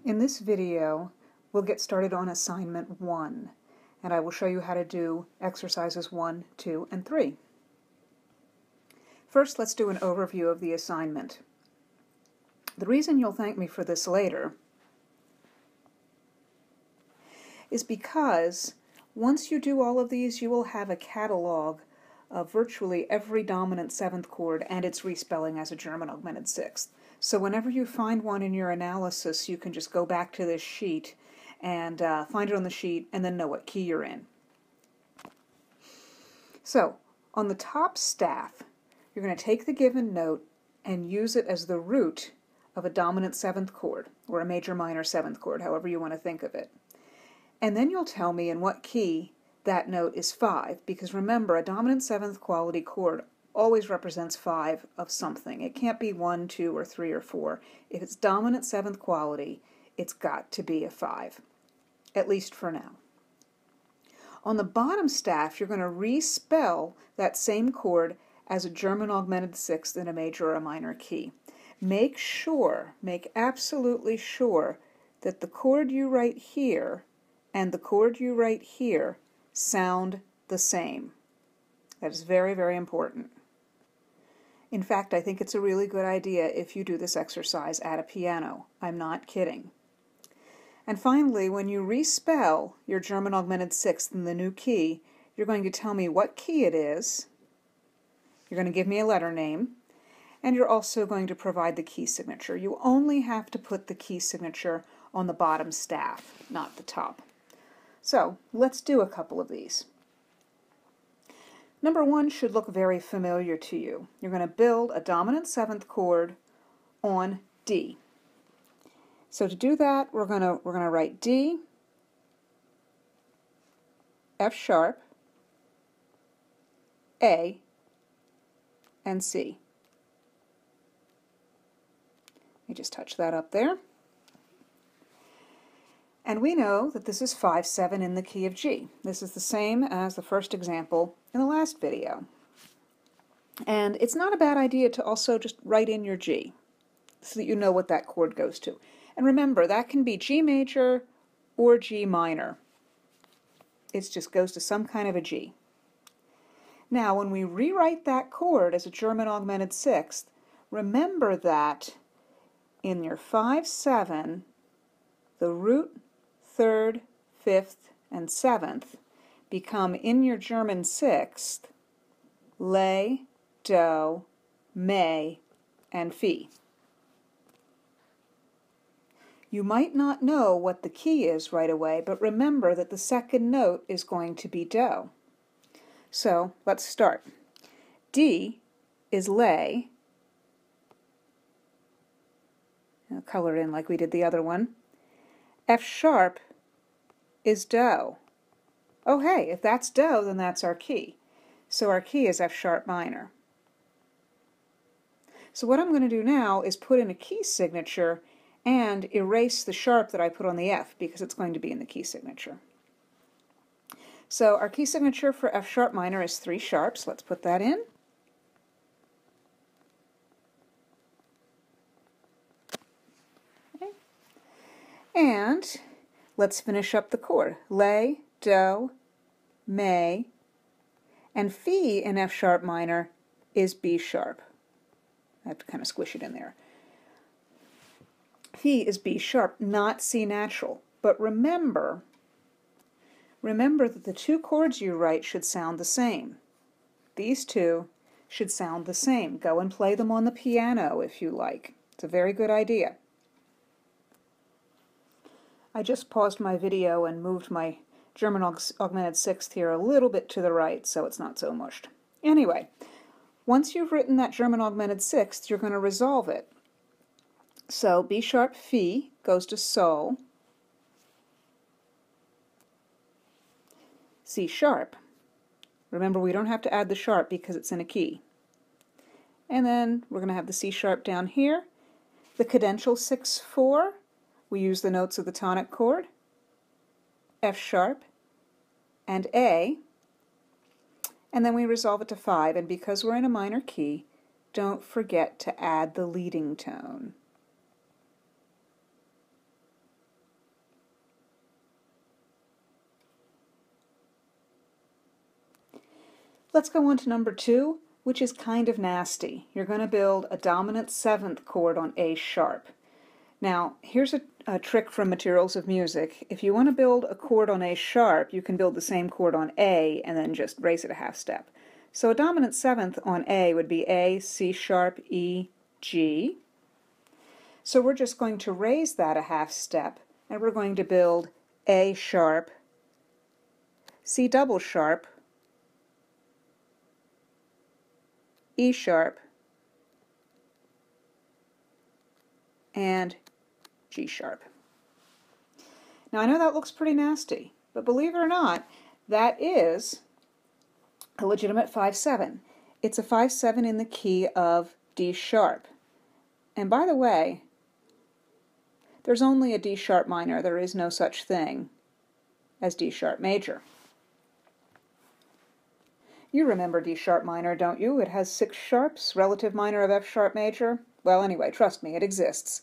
In this video, we'll get started on assignment 1, and I will show you how to do exercises 1, 2, and 3. First, let's do an overview of the assignment. The reason you'll thank me for this later is because once you do all of these, you will have a catalog of virtually every dominant seventh chord and its respelling as a German augmented sixth. So whenever you find one in your analysis, you can just go back to this sheet and find it on the sheet and then know what key you're in. So on the top staff, you're going to take the given note and use it as the root of a dominant seventh chord, or a major minor seventh chord, however you want to think of it. And then you'll tell me in what key that note is 5, because remember, a dominant seventh quality chord always represents 5 of something. It can't be 1, 2, or 3, or 4. If it's dominant seventh quality, it's got to be a 5, at least for now. On the bottom staff, you're going to respell that same chord as a German augmented sixth in a major or a minor key. Make absolutely sure that the chord you write here and the chord you write here sound the same. That is very, very important. In fact, I think it's a really good idea if you do this exercise at a piano. I'm not kidding. And finally, when you respell your German augmented sixth in the new key, you're going to tell me what key it is, you're going to give me a letter name, and you're also going to provide the key signature. You only have to put the key signature on the bottom staff, not the top. So let's do a couple of these. Number 1 should look very familiar to you. You're going to build a dominant seventh chord on D. So to do that, we're going to write D, F sharp, A, and C. Let me just touch that up there. And we know that this is 5/7 in the key of G. This is the same as the first example in the last video. And it's not a bad idea to also just write in your G so that you know what that chord goes to. And remember, that can be G major or G minor. It just goes to some kind of a G. Now, when we rewrite that chord as a German augmented sixth, remember that in your 5/7, the root, third, fifth, and seventh become, in your German sixth, lay, do, may, and fi. You might not know what the key is right away, but remember that the second note is going to be do. So let's start. D is lay. I'll color it in like we did the other one. F sharp is do. Oh hey, if that's do, then that's our key. So our key is F sharp minor. So what I'm going to do now is put in a key signature and erase the sharp that I put on the F, because it's going to be in the key signature. So our key signature for F sharp minor is 3 sharps. Let's put that in. Okay. And let's finish up the chord. Lay, do, may, and fi in F sharp minor is B sharp. I have to kind of squish it in there. Fi is B sharp, not C natural. But remember that the two chords you write should sound the same. These two should sound the same. Go and play them on the piano if you like. It's a very good idea. I just paused my video and moved my German augmented sixth here a little bit to the right so it's not so mushed. Anyway, once you've written that German augmented sixth, you're going to resolve it. So B sharp fi goes to sol, C sharp. Remember, we don't have to add the sharp because it's in a key. And then we're going to have the C sharp down here. The cadential 6/4, we use the notes of the tonic chord, F sharp, and A, and then we resolve it to 5, and because we're in a minor key, don't forget to add the leading tone. Let's go on to number 2, which is kind of nasty. You're going to build a dominant 7th chord on A sharp. Now, here's a trick from Materials of Music. If you want to build a chord on A sharp, you can build the same chord on A and then just raise it a half step. So a dominant 7th on A would be A, C sharp, E, G. So we're just going to raise that a half step, and we're going to build A sharp, C double sharp, E sharp, and G sharp. Now I know that looks pretty nasty, but believe it or not, that is a legitimate 5/7. It's a 5/7 in the key of D sharp. And by the way, there's only a D sharp minor. There is no such thing as D sharp major. You remember D sharp minor, don't you? It has 6 sharps, relative minor of F sharp major. Well, anyway, trust me, it exists.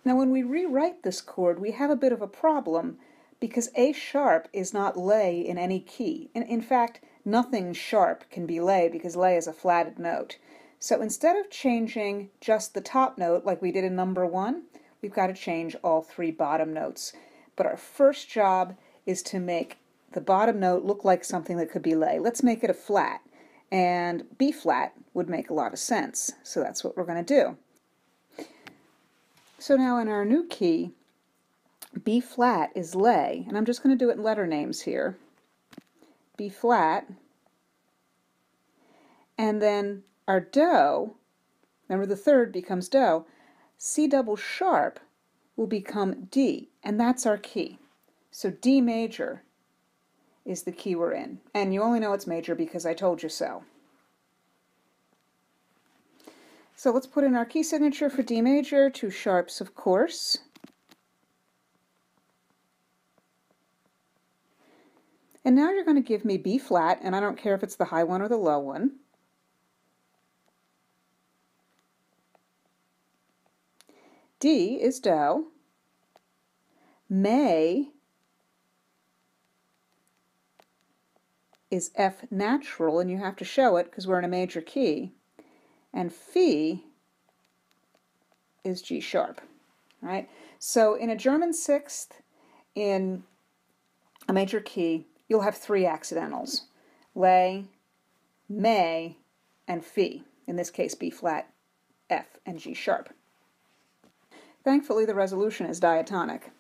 Now when we rewrite this chord, we have a bit of a problem because A sharp is not lay in any key. In fact, nothing sharp can be lay because lay is a flatted note. So instead of changing just the top note like we did in number 1, we've got to change all 3 bottom notes. But our first job is to make the bottom note look like something that could be lay. Let's make it a flat, and B flat would make a lot of sense. So that's what we're going to do. So now in our new key, B flat is lay, and I'm just going to do it in letter names here. B flat, and then our do, remember the third becomes do, C double sharp will become D, and that's our key. So D major is the key we're in, and you only know it's major because I told you so. So let's put in our key signature for D major, 2 sharps of course. And now you're going to give me B flat, and I don't care if it's the high one or the low one. D is do. May is F natural, and you have to show it because we're in a major key. And Fi is G sharp. Right? So in a German 6th, in a major key, you'll have 3 accidentals: lay, may, and Fi. In this case, B flat, F, and G sharp. Thankfully, the resolution is diatonic.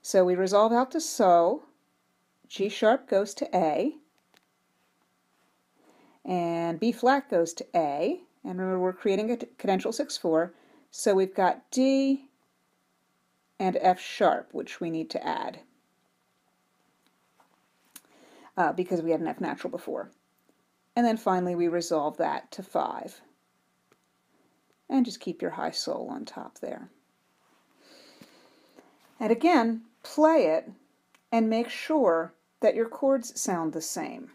So we resolve out to so, G sharp goes to A, and B flat goes to A, and remember we're creating a cadential 6/4, so we've got D and F sharp, which we need to add because we had an F natural before. And then finally we resolve that to 5. And just keep your high sol on top there. And again, play it and make sure that your chords sound the same.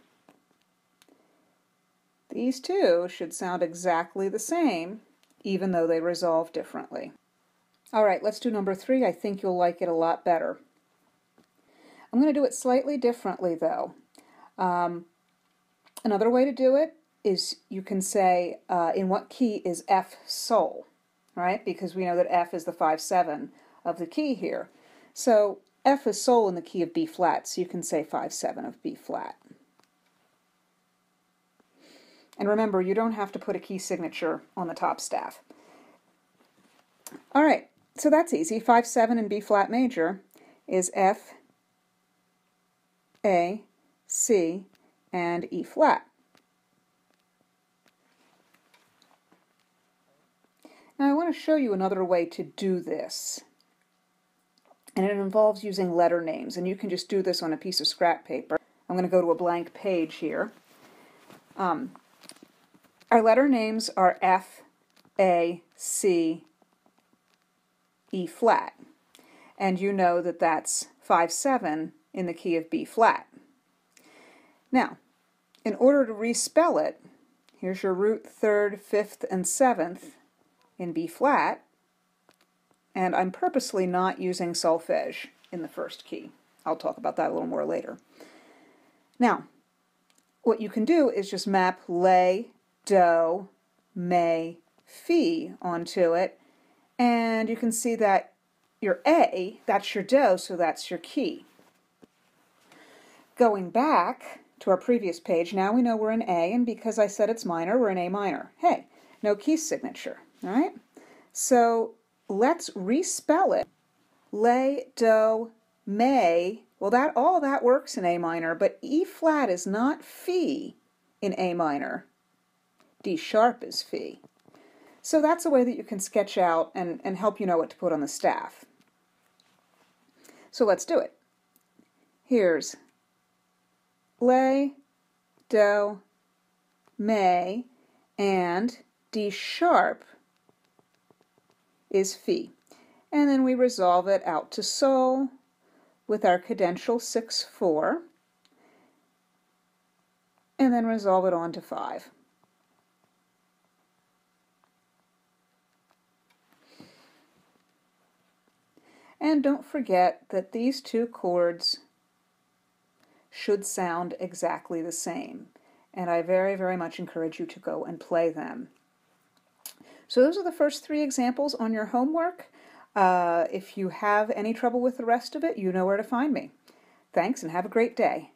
These two should sound exactly the same, even though they resolve differently. All right, let's do number 3. I think you'll like it a lot better. I'm going to do it slightly differently, though. Another way to do it is you can say, in what key is F sol, right? Because we know that F is the 5/7 of the key here. So F is sol in the key of B flat, so you can say 5/7 of B flat. And remember, you don't have to put a key signature on the top staff. All right, so that's easy. 5/7 in B flat major is F, A, C, and E flat. Now I want to show you another way to do this. And it involves using letter names, and you can just do this on a piece of scrap paper. I'm going to go to a blank page here. Our letter names are F, A, C, E flat. And you know that that's 5/7 in the key of B flat. Now, in order to respell it, here's your root, 3rd, 5th, and 7th in B flat, and I'm purposely not using solfege in the first key. I'll talk about that a little more later. Now, what you can do is just map lay, do, may, fi onto it, and you can see that your A, that's your do, so that's your key. Going back to our previous page, now we know we're in A, and because I said it's minor, we're in A minor. Hey, no key signature, all right? So let's respell it. Lay, do, may. Well, all that works in A minor, but E flat is not fi in A minor. D sharp is fi. So that's a way that you can sketch out and help you know what to put on the staff. So let's do it. Here's lay, do, may, and D sharp is fi. And then we resolve it out to sol with our cadential 6/4, and then resolve it on to 5. And don't forget that these two chords should sound exactly the same, and I very, very much encourage you to go and play them. So those are the first 3 examples on your homework. If you have any trouble with the rest of it, you know where to find me. Thanks, and have a great day.